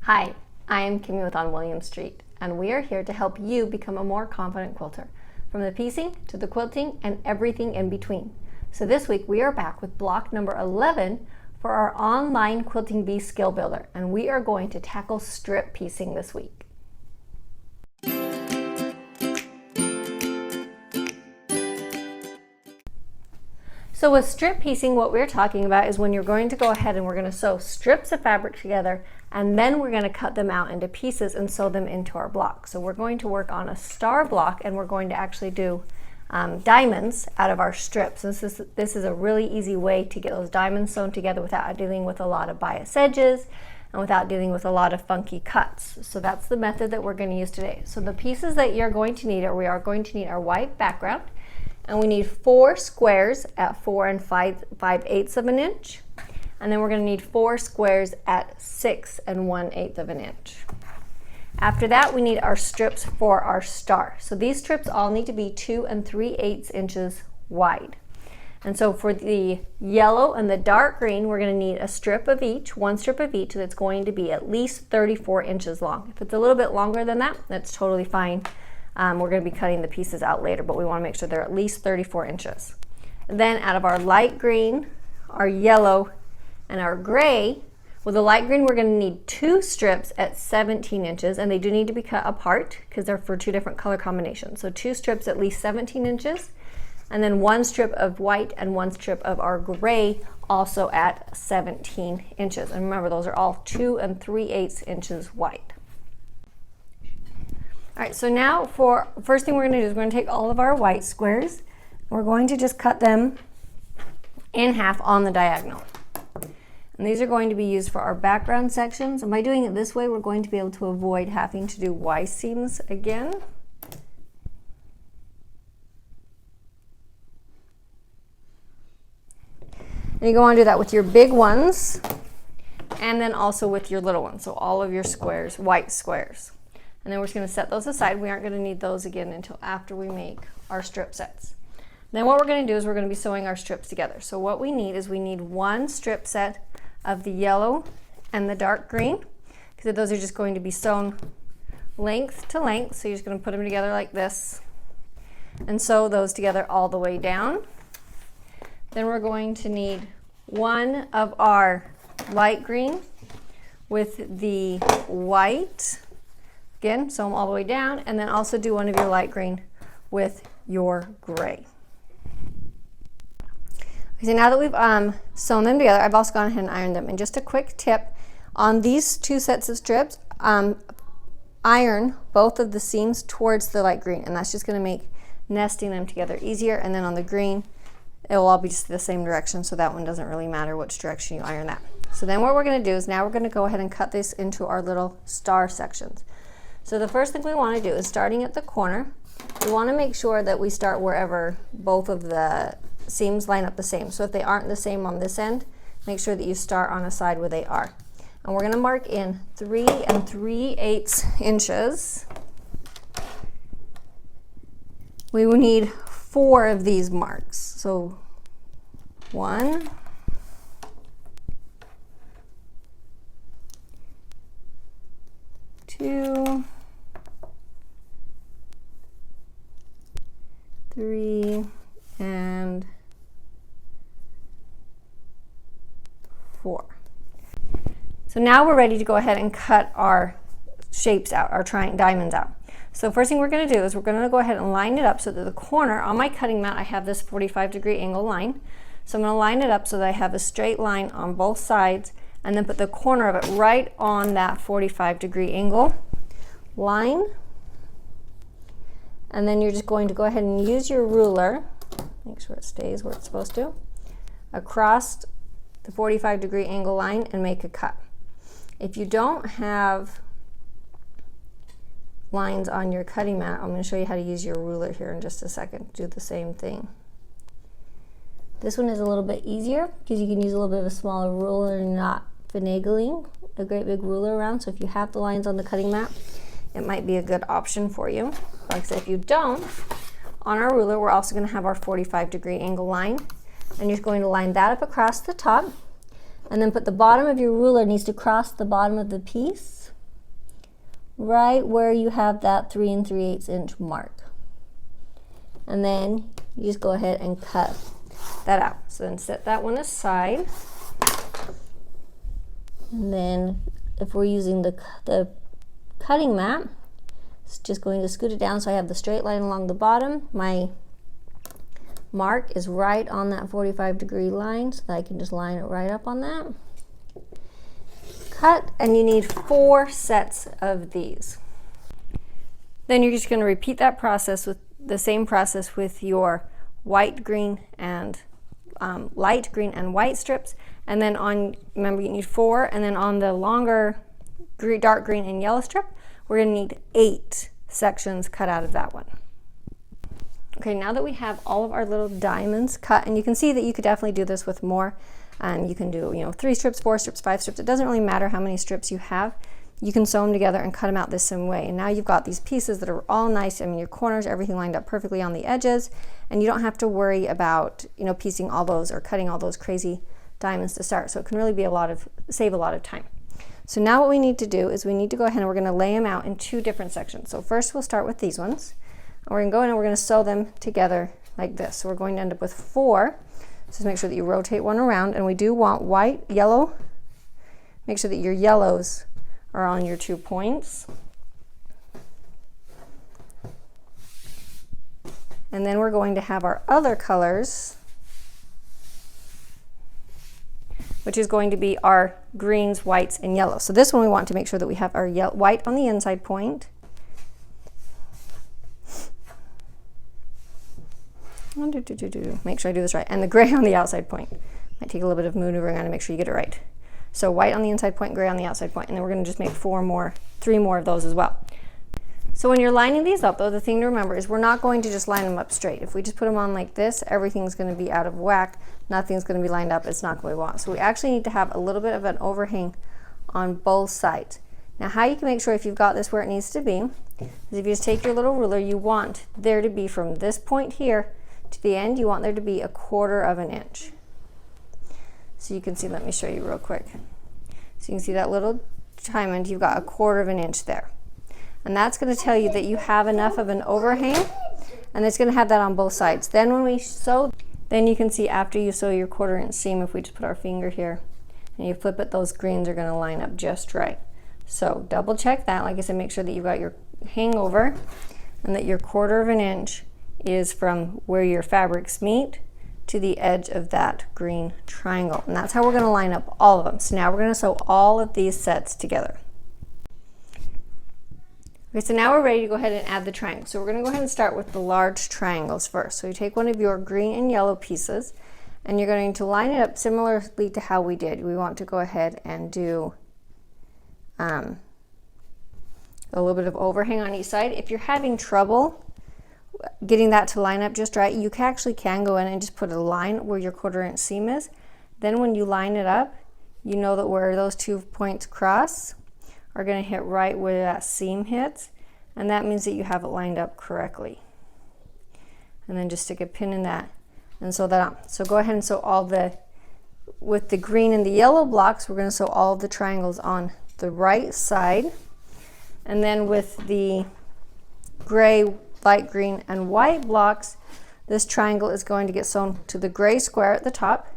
Hi, I am Kimmy with On William Street, and we are here to help you become a more confident quilter, from the piecing to the quilting and everything in between. So this week we are back with block number 11 for our online Quilting Bee skill builder, and we are going to tackle strip piecing this week. So with strip piecing, what we're talking about is when you're going to go ahead and we're going to sew strips of fabric together, and then we're going to cut them out into pieces and sew them into our block. So we're going to work on a star block, and we're going to actually do diamonds out of our strips. This is a really easy way to get those diamonds sewn together without dealing with a lot of bias edges and without dealing with a lot of funky cuts. So that's the method that we're going to use today. So the pieces that you're going to need, or we are going to need, our white background, and we need 4 squares at 4 5/8 of an inch, and then we're going to need 4 squares at 6 1/8 of an inch. After that, we need our strips for our star. So these strips all need to be 2 3/8 inches wide. And so for the yellow and the dark green, we're going to need a strip of each, one strip of each, that's going to be at least 34 inches long. If it's a little bit longer than that, that's totally fine. We're going to be cutting the pieces out later, but we want to make sure they're at least 34 inches. And then out of our light green, our yellow, and our gray, with the light green, we're going to need 2 strips at 17 inches, and they do need to be cut apart because they're for 2 different color combinations. So 2 strips at least 17 inches, and then 1 strip of white and 1 strip of our gray, also at 17 inches. And remember, those are all 2 3/8 inches wide. All right, so now for first thing we're going to do is we're going to take all of our white squares. We're going to just cut them in half on the diagonal. And these are going to be used for our background sections. And by doing it this way, we're going to be able to avoid having to do Y seams again. And you go on to do that with your big ones and then also with your little ones. So all of your squares, white squares. And then we're just going to set those aside. We aren't going to need those again until after we make our strip sets. Then what we're going to do is we're going to be sewing our strips together. So what we need is we need 1 strip set of the yellow and the dark green, because those are just going to be sewn length to length. So you're just going to put them together like this and sew those together all the way down. Then we're going to need 1 of our light green with the white. Again, sew them all the way down, and then also do 1 of your light green with your gray. Okay, so now that we've sewn them together, I've also gone ahead and ironed them. And just a quick tip on these 2 sets of strips, iron both of the seams towards the light green, and that's just going to make nesting them together easier. And then on the green, it will all be just the same direction, so that one doesn't really matter which direction you iron that. So then what we're going to do is now we're going to go ahead and cut this into our little star sections. So the first thing we want to do is, starting at the corner, we want to make sure that we start wherever both of the seams line up the same. So if they aren't the same on this end, make sure that you start on a side where they are. And we're going to mark in 3 3/8 inches. We will need 4 of these marks. So 1, 2, 3, and 4. So now we're ready to go ahead and cut our shapes out, our diamonds out. So first thing we're going to do is we're going to go ahead and line it up so that the corner on my cutting mat, I have this 45-degree angle line. So I'm going to line it up so that I have a straight line on both sides, and then put the corner of it right on that 45-degree angle line. And then you're just going to go ahead and use your ruler, make sure it stays where it's supposed to, across the 45-degree angle line and make a cut. If you don't have lines on your cutting mat, I'm going to show you how to use your ruler here in just a second. Do the same thing. This one is a little bit easier because you can use a little bit of a smaller ruler and not finagling a great big ruler around. So if you have the lines on the cutting mat, it might be a good option for you. Like I said, if you don't, on our ruler we're also going to have our 45-degree angle line, and you're going to line that up across the top, and then put the bottom of your ruler needs to cross the bottom of the piece right where you have that 3 3/8 inch mark. And then you just go ahead and cut that out. So then set that one aside. And then if we're using the cutting mat, it's just going to scoot it down so I have the straight line along the bottom. My mark is right on that 45-degree line, so that I can just line it right up on that. Cut, and you need 4 sets of these. Then you're just going to repeat that process with the same process with your white, green, and light green and white strips. And then remember you need 4, and then on the longer dark green and yellow strip, we're going to need 8 sections cut out of that one. Okay, now that we have all of our little diamonds cut, and you can see that you could definitely do this with more, and you can do 3 strips, 4 strips, 5 strips. It doesn't really matter how many strips you have. You can sew them together and cut them out this same way. And now you've got these pieces that are all nice. I mean, your corners, everything lined up perfectly on the edges, and you don't have to worry about piecing all those or cutting all those crazy diamonds to start. So it can really be save a lot of time. So now what we need to do is we need to go ahead and we're going to lay them out in 2 different sections. So first we'll start with these ones. And we're going to go in and we're going to sew them together like this. So we're going to end up with 4. So just make sure that you rotate one around, and we do want white, yellow. Make sure that your yellows are on your 2 points. And then we're going to have our other colors, which is going to be our greens, whites, and yellows. So this one we want to make sure that we have our white on the inside point. Make sure I do this right. And the gray on the outside point. Might take a little bit of maneuvering on to make sure you get it right. So white on the inside point, gray on the outside point, and then we're going to just make 3 more of those as well. So when you're lining these up, though, the thing to remember is we're not going to just line them up straight. If we just put them on like this, everything's going to be out of whack. Nothing's going to be lined up. It's not what we want. So we actually need to have a little bit of an overhang on both sides. Now, how you can make sure if you've got this where it needs to be is if you just take your little ruler, you want there to be from this point here to the end, you want there to be 1/4 inch. So you can see, let me show you real quick. So you can see that little diamond, you've got 1/4 inch there. And that's going to tell you that you have enough of an overhang, and it's going to have that on both sides. Then when we sew, then you can see after you sew your 1/4 inch seam, if we just put our finger here and you flip it, those greens are going to line up just right. So double check that. Like I said, make sure that you've got your hangover and that your 1/4 inch is from where your fabrics meet to the edge of that green triangle. And that's how we're going to line up all of them. So now we're going to sew all of these sets together. Okay, so now we're ready to go ahead and add the triangles. So we're going to go ahead and start with the large triangles first. So you take one of your green and yellow pieces, and you're going to line it up similarly to how we did. We want to go ahead and do a little bit of overhang on each side. If you're having trouble getting that to line up just right, you actually can go in and just put a line where your 1/4 inch seam is. Then when you line it up, you know that where those 2 points cross are going to hit right where that seam hits, and that means that you have it lined up correctly. And then just stick a pin in that and sew that on. So go ahead and sew with the green and the yellow blocks, we're going to sew all of the triangles on the right side. And then with the gray, light green, and white blocks, this triangle is going to get sewn to the gray square at the top,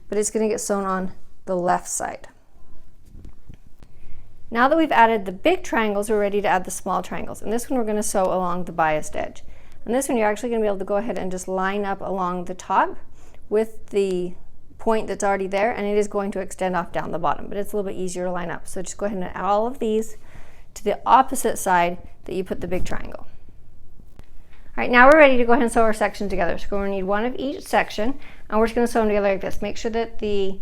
but it's going to get sewn on the left side. Now that we've added the big triangles, we're ready to add the small triangles. And this one we're going to sew along the biased edge. And this one you're actually going to be able to go ahead and just line up along the top with the point that's already there, and it is going to extend off down the bottom, but it's a little bit easier to line up. So just go ahead and add all of these to the opposite side that you put the big triangle. All right, now we're ready to go ahead and sew our sections together. So we're going to need one of each section, and we're just going to sew them together like this. Make sure that the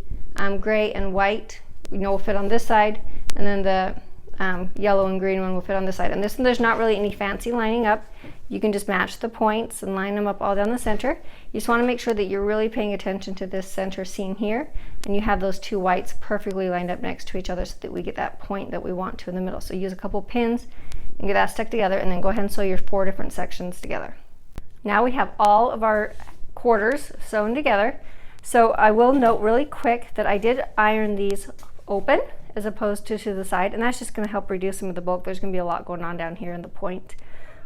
gray and white will fit on this side, and then the yellow and green one will fit on this side. And this one, there's not really any fancy lining up. You can just match the points and line them up all down the center. You just want to make sure that you're really paying attention to this center seam here, and you have those 2 whites perfectly lined up next to each other so that we get that point that we want to in the middle. So use a couple pins and get that stuck together, and then go ahead and sew your 4 different sections together. Now we have all of our quarters sewn together. So I will note really quick that I did iron these open, as opposed to the side, and that's just going to help reduce some of the bulk. There's going to be a lot going on down here in the point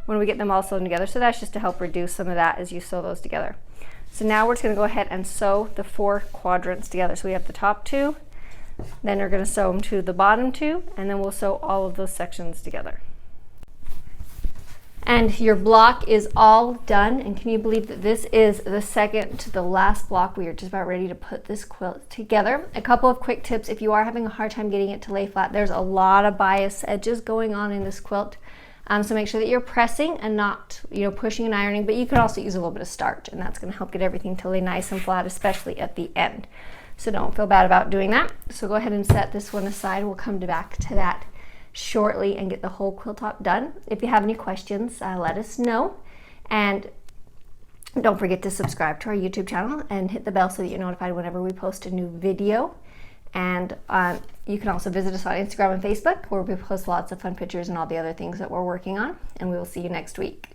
when we get them all sewn together, so that's just to help reduce some of that as you sew those together. So now we're just going to go ahead and sew the 4 quadrants together. So we have the top 2, then we're going to sew them to the bottom 2, and then we'll sew all of those sections together. And your block is all done, and can you believe that this is the second to the last block? We are just about ready to put this quilt together. A couple of quick tips: if you are having a hard time getting it to lay flat, there's a lot of bias edges going on in this quilt. So make sure that you're pressing and not, pushing and ironing, but you could also use a little bit of starch, and that's going to help get everything to lay nice and flat, especially at the end. So don't feel bad about doing that. So go ahead and set this one aside. We'll come back to that shortly and get the whole quilt top done. If you have any questions, let us know, and don't forget to subscribe to our YouTube channel and hit the bell so that you're notified whenever we post a new video. And you can also visit us on Instagram and Facebook, where we post lots of fun pictures and all the other things that we're working on, and we will see you next week.